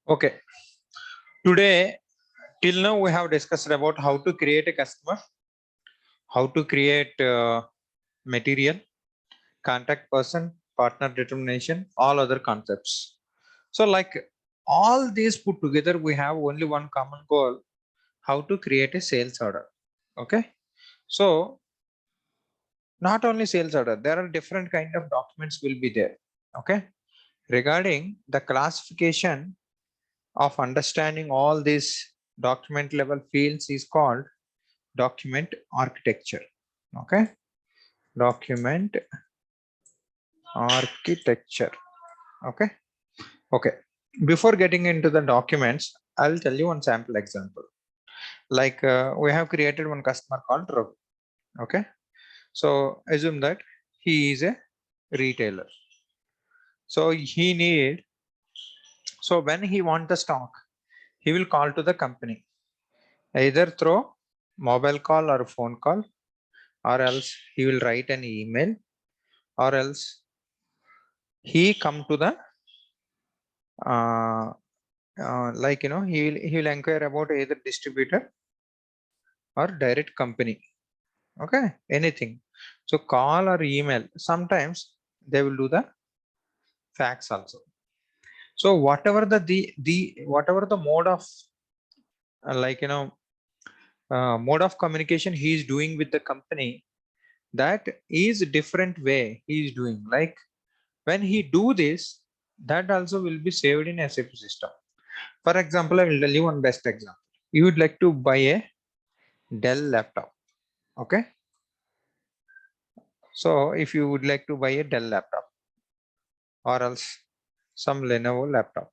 Okay, today till now we have discussed about how to create a customer, how to create material, contact person, partner determination, all other concepts. So like all these put together, we have only one common goal, how to create a sales order. Okay, so not only sales order, there are different kind of documents will be there. Okay, regarding the classification of understanding all these document level fields is called document architecture. Okay, document architecture. Okay, okay, before getting into the documents, I'll tell you one sample example. Like we have created one customer called Ravi. Okay, so assume that he is a retailer, so he need, so when he want the stock, he will call to the company either through mobile call or phone call, or else he will write an email, or else he come to the uh, like he will inquire about either distributor or direct company. Okay, anything. So call or email, sometimes they will do the fax also. So whatever the whatever the mode of like mode of communication he is doing with the company, that is different way he is doing. Like when he do this, that also will be saved in SAP system. For example, I will tell you one best example. You would like to buy a Dell laptop. Okay, so if you would like to buy a Dell laptop or else some Lenovo laptop,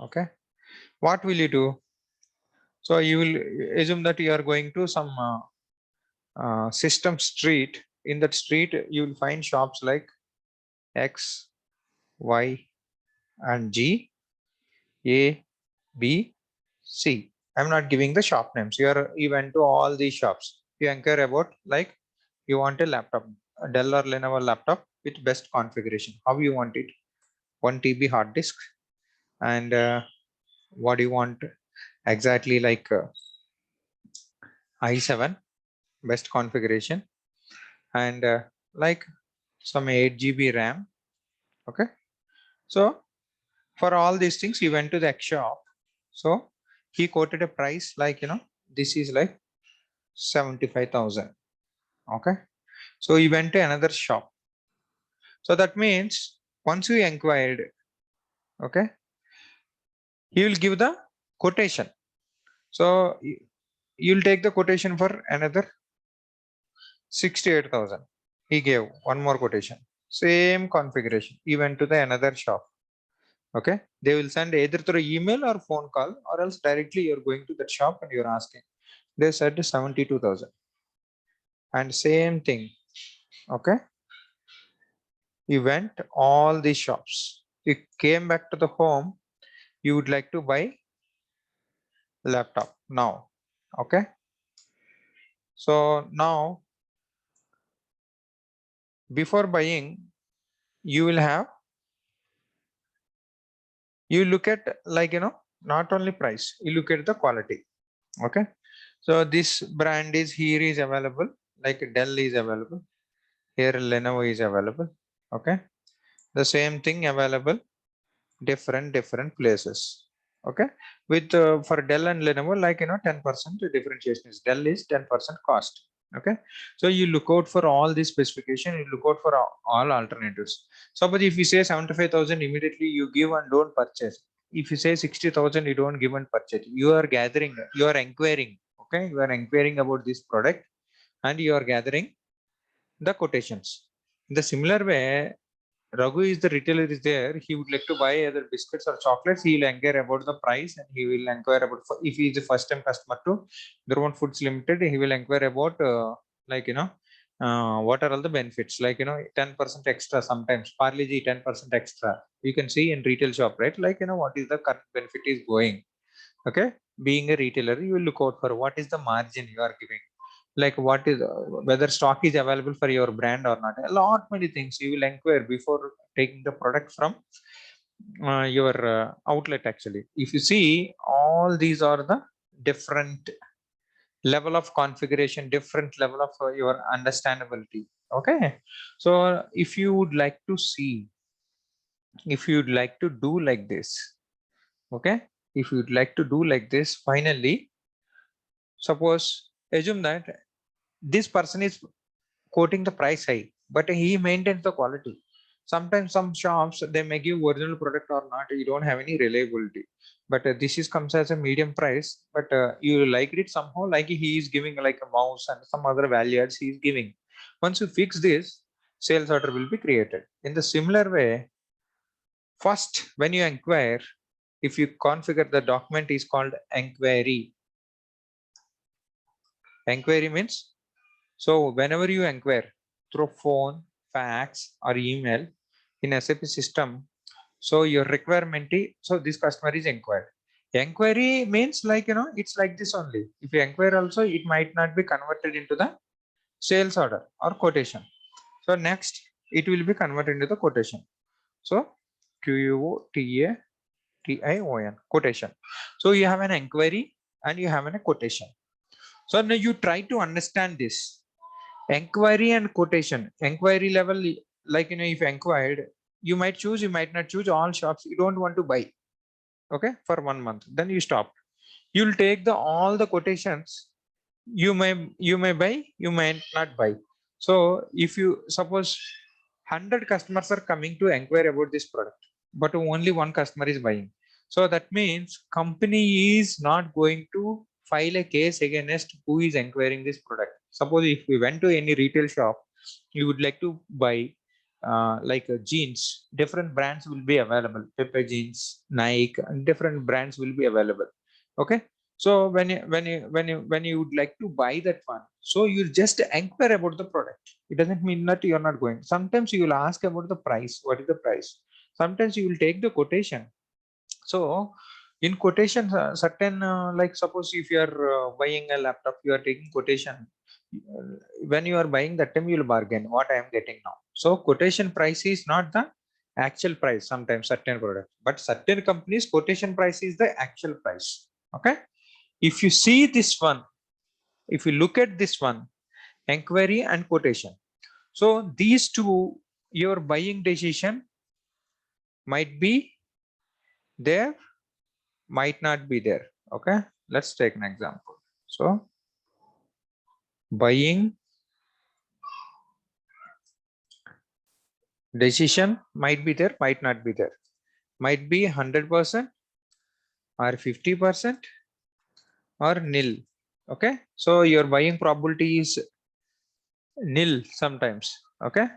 okay, what will you do? So you will assume that you are going to some system street. In that street you will find shops like X, Y and G, A, B, C. I'm not giving the shop names. You went to all these shops. You inquire about, like, you want a laptop, a Dell or Lenovo laptop with best configuration. How you want it? 1 TB hard disk, and what do you want exactly? Like i7 best configuration, and like some 8 GB RAM. Okay, so for all these things, you went to the X shop. So he quoted a price like this is like 75,000. Okay, so he went to another shop. So that means once you inquired, okay, he will give the quotation. So you'll take the quotation for another 68,000. He gave one more quotation, same configuration. He went to the another shop. Okay, they will send either through email or phone call, or else directly you're going to that shop and you're asking. They said 72,000 and same thing. Okay, you went all these shops, you came back to the home, you would like to buy laptop now. Okay, so now before buying, you will have, you look at, like not only price, you look at the quality. Okay, so this brand is here is available, like Dell is available here, Lenovo is available. Okay, the same thing available different places. Okay, with for Dell and Lenovo, like 10% differentiation is, Dell is 10% cost. Okay, so you look out for all these specification, you look out for all alternatives. Suppose if you say 75,000, immediately you give and don't purchase. If you say 60,000, you don't give and purchase. You are gathering, you are inquiring. Okay, you are inquiring about this product and you are gathering the quotations. In the similar way, Raghu is the retailer is there. He would like to buy either biscuits or chocolates. He will inquire about the price and he will inquire about, if he is a first time customer to Drummond Foods Limited, he will inquire about like what are all the benefits, like 10% extra, sometimes Parley G 10% extra. You can see in retail shop, right? Like what is the current benefit is going. Okay, being a retailer, you will look out for what is the margin you are giving, like what is whether stock is available for your brand or not. A lot many things you will inquire before taking the product from your outlet. Actually, if you see, all these are the different level of configuration, different level of your understandability. Okay, so if you would like to see, if you'd like to do like this, okay, if you'd like to do like this, finally, suppose, assume that this person is quoting the price high, but he maintains the quality. Sometimes some shops, they may give original product or not, you don't have any reliability, but this is comes as a medium price, but you liked it somehow, like he is giving like a mouse and some other value adds he is giving. Once you fix this, sales order will be created. In the similar way, first when you inquire, if you configure, the document is called inquiry. Inquiry means, so whenever you inquire through phone, fax or email in SAP system, so your requirement is, so this customer is inquired. Inquiry means, like, it's like this only. If you inquire also, it might not be converted into the sales order or quotation. So next it will be converted into the quotation. So QUOTATION, quotation. So you have an inquiry and you have a quotation. So now you try to understand this inquiry and quotation. Inquiry level, like, if inquired, you might choose, you might not choose. All shops you don't want to buy, okay, for 1 month, then you stop. You'll take the all the quotations. You may buy, you may not buy. So if you suppose 100 customers are coming to inquire about this product, but only one customer is buying, so that means company is not going to file a case against who is inquiring this product. Suppose if we went to any retail shop, you would like to buy like jeans, different brands will be available, Pepe jeans, Nike, and different brands will be available. Okay, so when you would like to buy that one, so you just inquire about the product. It doesn't mean that you're not going. Sometimes you will ask about the price. What is the price? Sometimes you will take the quotation. So in quotation, certain like, suppose if you are buying a laptop, you are taking quotation. When you are buying, that time you will bargain what I am getting now. So quotation price is not the actual price. Sometimes certain product, but certain companies quotation price is the actual price. Okay, if you see this one, if you look at this one, inquiry and quotation, so these two, your buying decision might be there, might not be there. Okay, let's take an example. So buying decision might be there, might not be there, might be 100% or 50% or nil. Okay, so your buying probability is nil sometimes. Okay,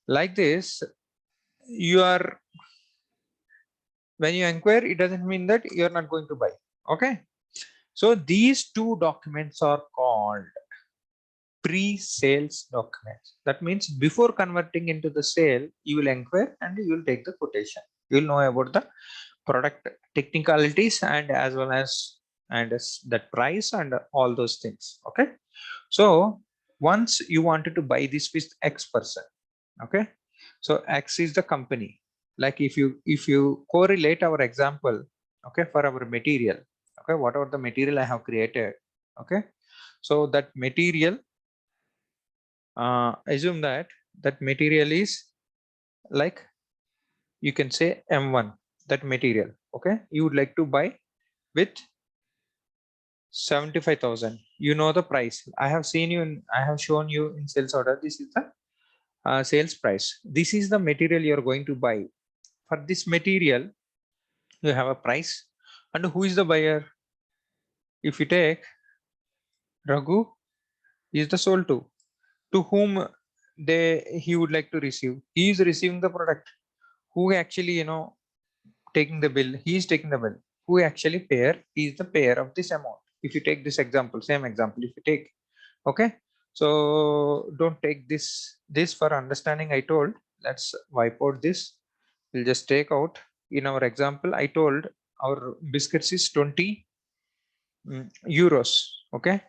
like this, you are, when you inquire, it doesn't mean that you're not going to buy. Okay, so these two documents are called pre-sales documents. That means before converting into the sale, you will inquire and you will take the quotation. You will know about the product technicalities and as well as that price and all those things. Okay, so once you wanted to buy this with X person, okay, so X is the company. Like if you correlate our example, okay, for our material, okay, whatever the material I have created, okay, so that material, assume that that material is like, you can say M1, that material, okay, you would like to buy with 75,000. You know the price. I have seen you in, I have shown you in sales order. This is the sales price. This is the material you are going to buy. For this material, you have a price. And who is the buyer? If you take Raghu, is the sold to whom he would like to receive. He is receiving the product. Who actually, taking the bill? He is taking the bill. Who actually payer? He is the payer of this amount. If you take this example, same example, if you take, okay, so don't take this for understanding. I told, let's wipe out this. We'll just take out. In our example, I told our biscuits is 20 euros. Okay,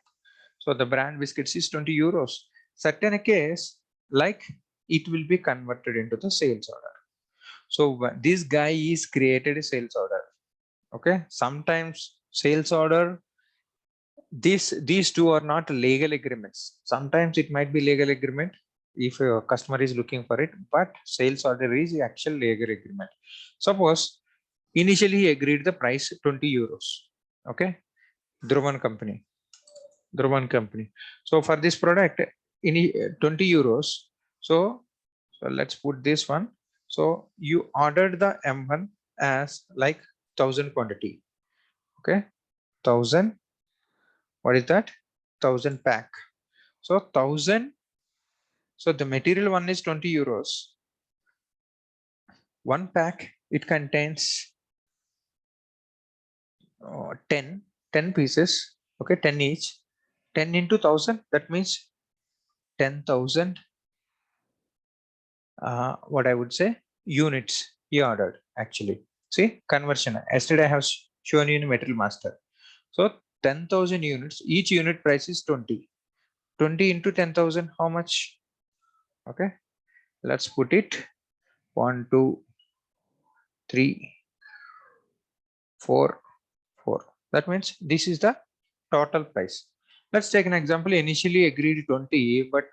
so the brand biscuits is 20 euros. Certain case, like, it will be converted into the sales order. So this guy is created a sales order. Okay, sometimes sales order, these two are not legal agreements. Sometimes it might be legal agreement if a customer is looking for it, but sales order is actual legal agreement. Suppose initially he agreed the price 20 euros. Okay, Dhruvan company. Dhruvan company. So for this product, in 20 euros. So let's put this one. So you ordered the M1 as like 1000 quantity. Okay, 1000. What is that? 1000 pack. So 1000. So the material one is 20 euros. One pack, it contains 10 pieces. Okay, 10 each. 10 into 1000. That means 10,000. What I would say, units he ordered actually. See, conversion. Yesterday I have shown you in Material Master. So 10,000 units. Each unit price is 20. 20 into 10,000. How much? Okay, let's put it. 1, 2, 3, 4, 4. That means this is the total price. Let's take an example. Initially agreed 20, but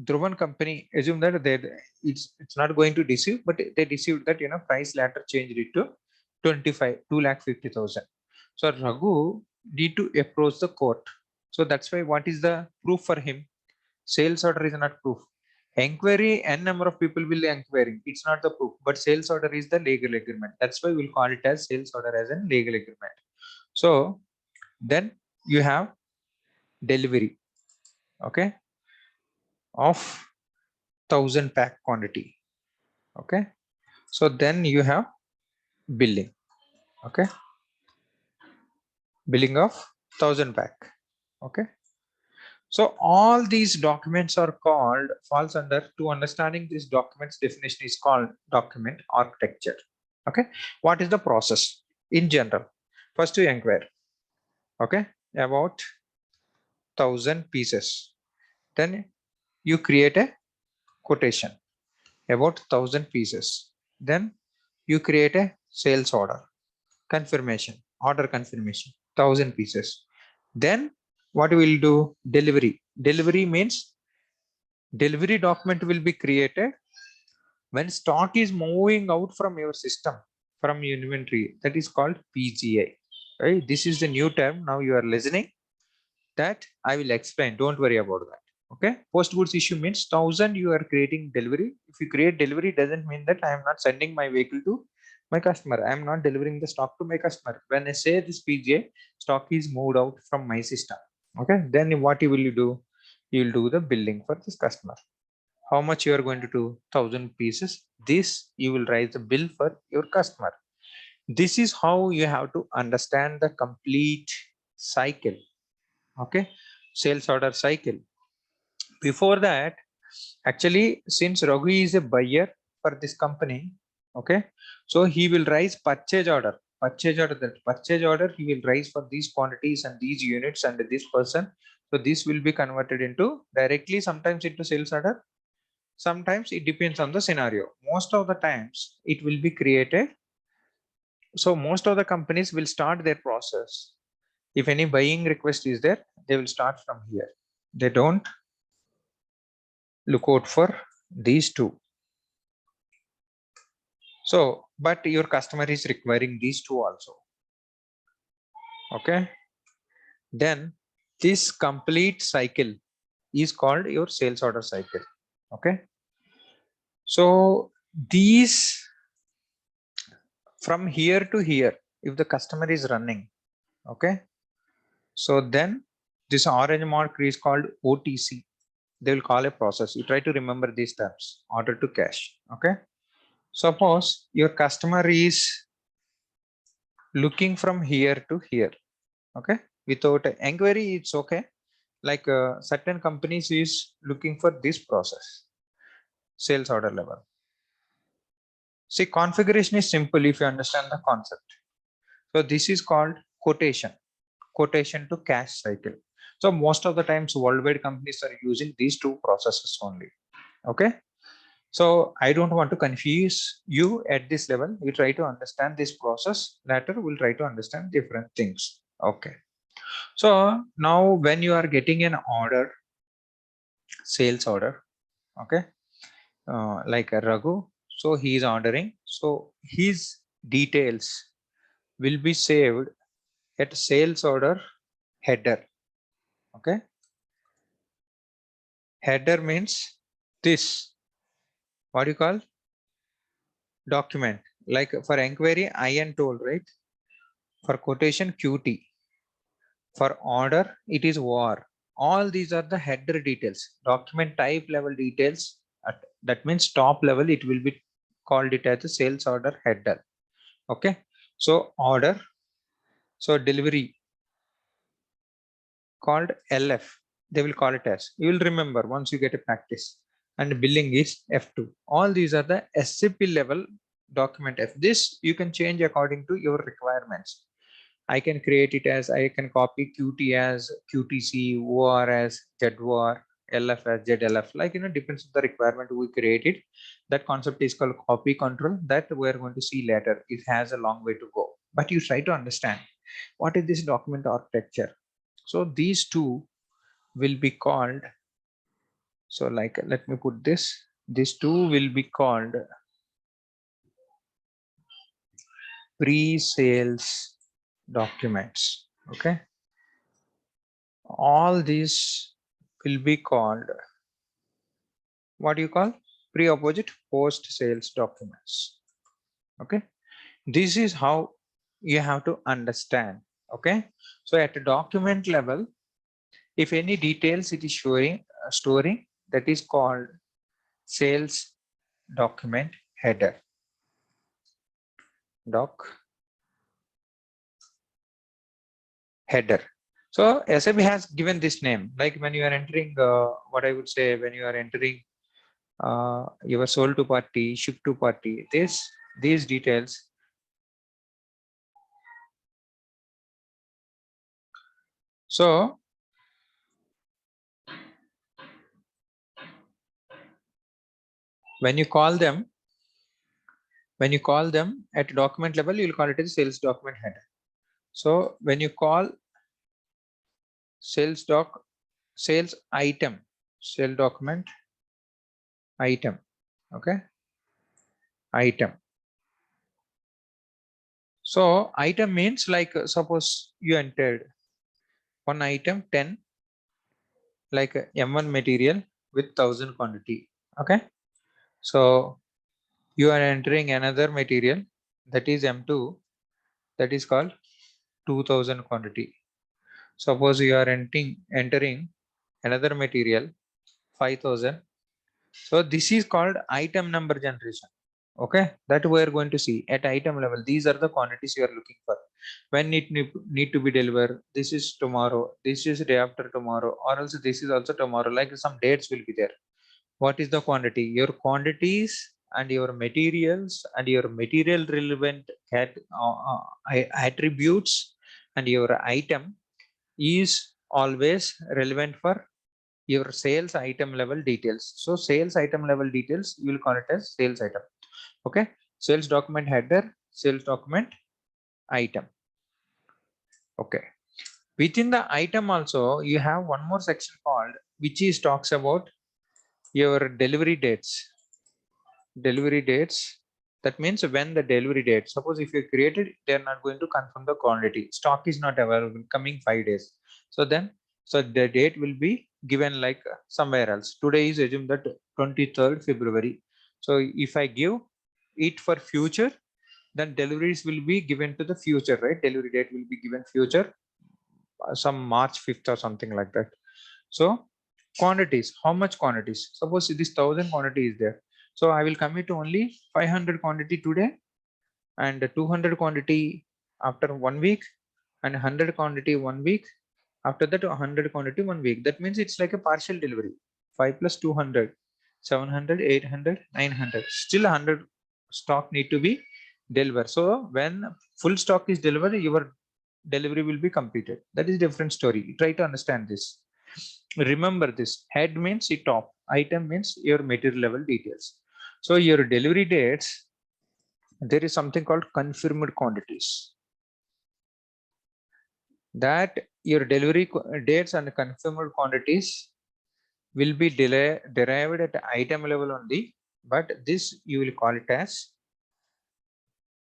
Dhruvan company assume that it's not going to deceive, but they deceived that price later changed it to 25, 2,50,000. So Raghu need to approach the court. So that's why what is the proof for him? Sales order is not proof. Enquiry, n number of people will inquiring. It's not the proof, but sales order is the legal agreement. That's why we'll call it as sales order as a legal agreement. So then you have delivery, okay, of 1000 pack quantity. Okay. So then you have billing. Okay. Billing of 1000 pack. Okay. So all these documents are called, falls under, to understanding this documents definition is called document architecture. Okay. What is the process in general? First you inquire, okay, about 1000 pieces. Then you create a quotation about 1000 pieces. Then you create a sales order, confirmation, order confirmation, 1000 pieces. Then what we will do? Delivery. Delivery means delivery document will be created when stock is moving out from your system, from your inventory. That is called PGI. Right? This is the new term. Now you are listening. That I will explain. Don't worry about that. Okay. Post goods issue means 1000 you are creating delivery. If you create delivery, doesn't mean that I am not sending my vehicle to my customer. I am not delivering the stock to my customer. When I say this PGA, stock is moved out from my system. Okay. Then what you will do? You will do the billing for this customer. How much you are going to do? 1000 pieces. This you will raise the bill for your customer. This is how you have to understand the complete cycle. Okay, sales order cycle. Before that, actually, since Raghu is a buyer for this company, okay, so he will raise purchase order. Purchase order, that purchase order he will raise for these quantities and these units and this person. So this will be converted into directly, sometimes into sales order. Sometimes it depends on the scenario. Most of the times it will be created. So most of the companies will start their process. If any buying request is there, they will start from here. They don't look out for these two. So, but your customer is requiring these two also. Okay. Then this complete cycle is called your sales order cycle. Okay. So these, from here to here, if the customer is running, okay, so then this orange mark is called OTC. They will call a process. You try to remember these terms, order to cash. Okay. Suppose your customer is looking from here to here. Okay. Without inquiry, it's okay. Like certain companies is looking for this process, sales order level. See, configuration is simple if you understand the concept. So this is called quotation, quotation to cash cycle. So most of the times worldwide companies are using these two processes only. Okay. So I don't want to confuse you at this level. You try to understand this process. Later we'll try to understand different things. Okay. So now when you are getting an order, sales order, okay, like a Raghu, so he is ordering. So his details will be saved at sales order header. Okay. Header means this, what do you call, document. Like for inquiry, IN tool, right? For quotation, QT. For order, it is WAR. All these are the header details, document type level details. That means top level, it will be called it as a sales order header. Okay. So order, so delivery called LF. They will call it as. You will remember once you get a practice. And billing is F2. All these are the SAP level document F. This you can change according to your requirements. I can create it as, I can copy QT as QTC, OR as ZOR, LF as ZLF. Like, depends on the requirement we created. That concept is called copy control, that we're going to see later. It has a long way to go. But you try to understand what is this document architecture. So these two will be called, so like, let me put this, these two will be called pre-sales documents. Okay. All these will be called, what do you call, pre-opposite post-sales documents. Okay. This is how you have to understand. Okay. So at a document level, if any details it is showing, storing, that is called sales document header. Doc header. So SAP has given this name, like when you are entering, what I would say, when you are entering your sold to party, ship to party, these details. So when you call them at document level, you will call it as sales document header. So when you call sales item, sales document item, okay, item. So item means, like, suppose you entered one item 10, like M1 material with 1000 quantity. Okay. So you are entering another material, that is M2, that is called 2000 quantity. Suppose you are entering another material 5000. So this is called item number generation. Okay, that we are going to see at item level. These are the quantities you are looking for. When it need to be delivered, this is tomorrow, this is day after tomorrow, or else this is also tomorrow. Like some dates will be there. What is the quantity? Your quantities and your materials and your material relevant attributes and your item is always relevant for your sales item level details. So sales item level details, you will call it as sales item. Okay. Sales document header, sales document item. Okay. Within the item also, you have one more section called, which is talks about your delivery dates. Delivery dates, that means when the delivery date, suppose if you created, they are not going to confirm the quantity, stock is not available coming 5 days. So then, so the date will be given like somewhere else. Today is assume that 23rd February. So if I give it for future, then deliveries will be given to the future, right? Delivery date will be given future, some March 5th or something like that. So quantities, how much quantities? Suppose this 1000 quantity is there. So I will commit only 500 quantity today, and 200 quantity after 1 week, and 100 quantity 1 week. After that, 100 quantity 1 week. That means it's like a partial delivery. 5 plus 200, 700, 800, 900. Still 100 stock need to be delivered. So when full stock is delivered, your delivery will be completed. That is different story. Try to understand this. Remember this. Head means it top. Item means your material level details. So your delivery dates, there is something called confirmed quantities. That your delivery dates and confirmed quantities will be derived at item level only, but this you will call it as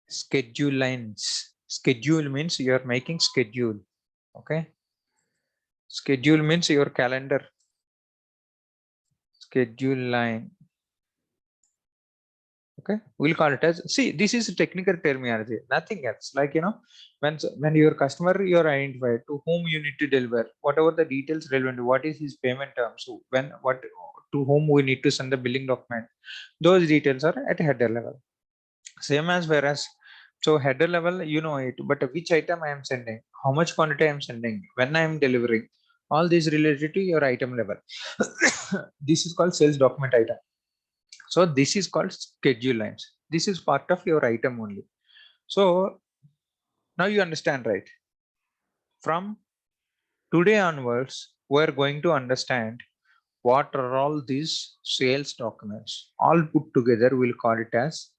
schedule lines. Schedule means you are making schedule. Okay. Schedule means your calendar. Schedule line. Okay, we'll call it as, see, this is a technical terminology, nothing else. Like, when your customer, you're identified to whom you need to deliver, whatever the details relevant, what is his payment terms, when, what, to whom we need to send the billing document, those details are at header level. Same as whereas, so header level, you know it, but which item I am sending, how much quantity I am sending, when I am delivering, all these related to your item level. This is called sales document item. So this is called schedule lines. This is part of your item only. So now you understand, right? From today onwards, we're going to understand what are all these sales documents. All put together, we'll call it as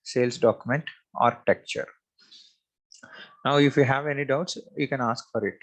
sales document architecture. Now if you have any doubts, you can ask for it.